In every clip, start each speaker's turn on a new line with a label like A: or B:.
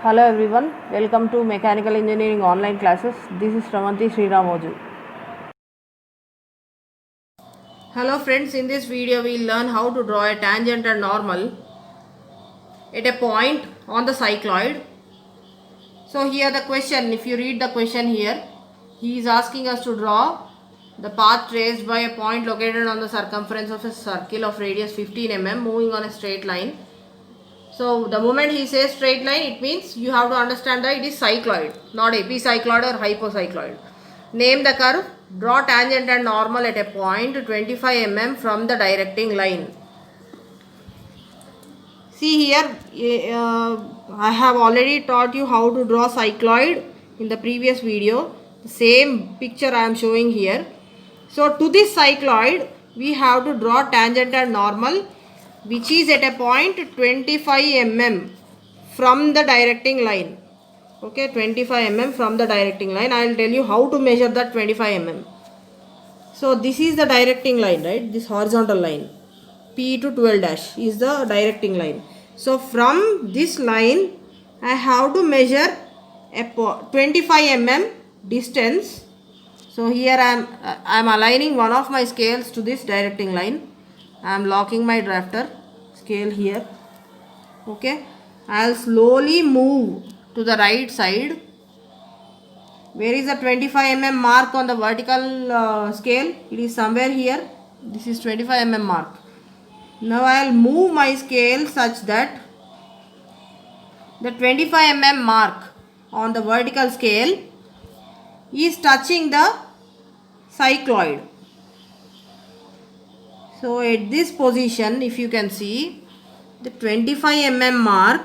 A: Hello everyone, welcome to Mechanical Engineering online classes. This is Shravanti Sriramoju. Hello friends, in this video we will learn how to draw a tangent and normal at a point on the cycloid. So here the question, if you read the question here, he is asking us to draw the path traced by a point located on the circumference of a circle of radius 15 mm moving on a straight line. So the moment he says straight line, it means you have to understand that it is cycloid, not epicycloid or hypocycloid. Name the curve, draw tangent and normal at a point 25 mm from the directing line. See here, I have already taught you how to draw cycloid in the previous video. The same picture I am showing here. So to this cycloid, we have to draw tangent and normal, which is at a point 25 mm from the directing line. Okay, 25 mm from the directing line. I will tell you how to measure that 25 mm. So this is the directing line, right? This horizontal line. P to 12 dash is the directing line. So from this line, I have to measure a 25 mm distance. So here I am aligning one of my scales to this directing line. I am locking my drafter scale here. Okay, I will slowly move to the right side. Where is the 25 mm mark on the vertical scale? It is somewhere here. This is 25 mm mark. Now I will move my scale such that the 25 mm mark on the vertical scale is touching the cycloid. So at this position, if you can see, the 25 mm mark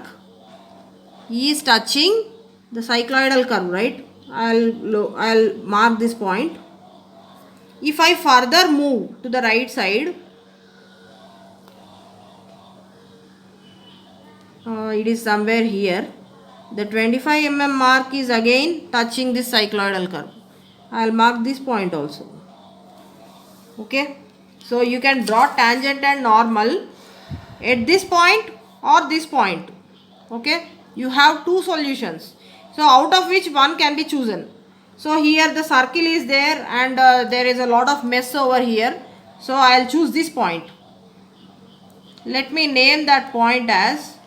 A: is touching the cycloidal curve, right? I'll mark this point. If I further move to the right side, it is somewhere here. The 25 mm mark is again touching this cycloidal curve. I'll mark this point also. Okay. So you can draw tangent and normal at this point or this point. Okay. You have two solutions. So out of which one can be chosen. So here the circle is there and there is a lot of mess over here. So I'll choose this point. Let me name that point as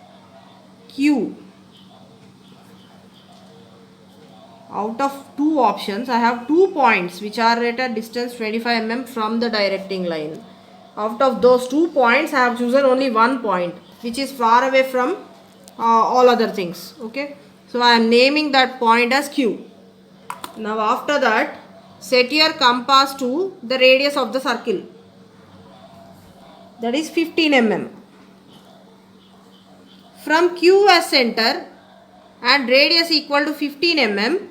A: Q. Out of two options, I have 2 points which are at a distance 25 mm from the directing line. Out of those 2 points, I have chosen only one point which is far away from all other things. Okay. So I am naming that point as Q. Now after that, set your compass to the radius of the circle. That is 15 mm. From Q as center and radius equal to 15 mm,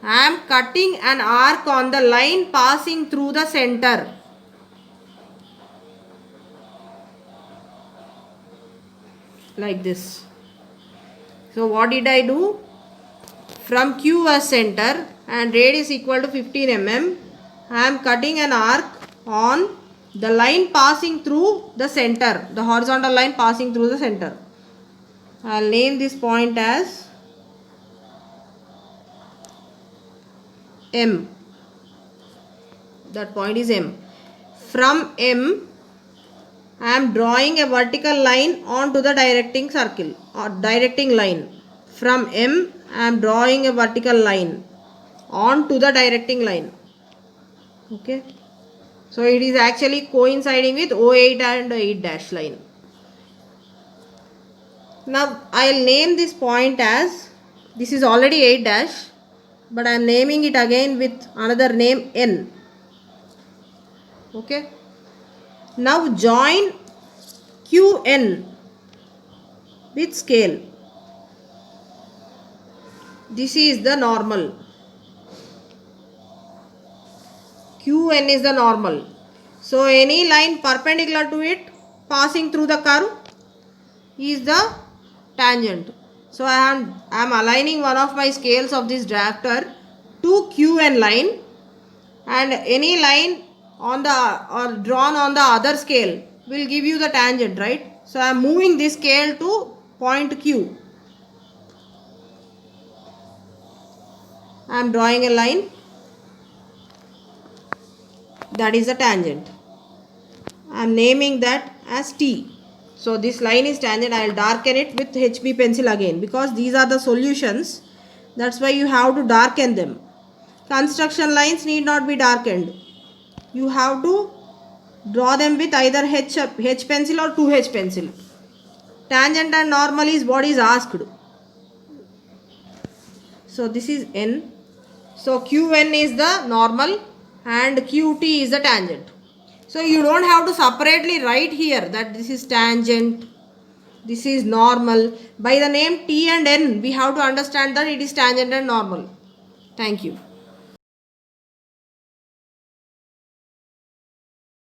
A: I am cutting an arc on the line passing through the center. Like this. So what did I do? From Q as center and radius equal to 15 mm, I am cutting an arc on the line passing through the center, the horizontal line passing through the center. I will name this point as M. That point is M. From M, I am drawing a vertical line onto the directing circle or directing line. From M, I am drawing a vertical line onto the directing line. Okay. So it is actually coinciding with 08 and 8 dash line. Now I will name this point as, this is already 8 dash, but I am naming it again with another name N. Okay. Now join QN with scale. This is the normal. QN is the normal. So any line perpendicular to it passing through the curve is the tangent. So I am aligning one of my scales of this drafter to QN line, and any line on the or drawn on the other scale will give you the tangent, right? So I am moving this scale to point Q. I am drawing a line. That is the tangent. I am naming that as T. So this line is tangent. I will darken it with HB pencil again because these are the solutions. That's why you have to darken them. Construction lines need not be darkened. You have to draw them with either H pencil or 2H pencil. Tangent and normal is what is asked. So this is N. So QN is the normal and QT is the tangent. So you don't have to separately write here that this is tangent, this is normal. By the name T and N, we have to understand that it is tangent and normal. Thank you.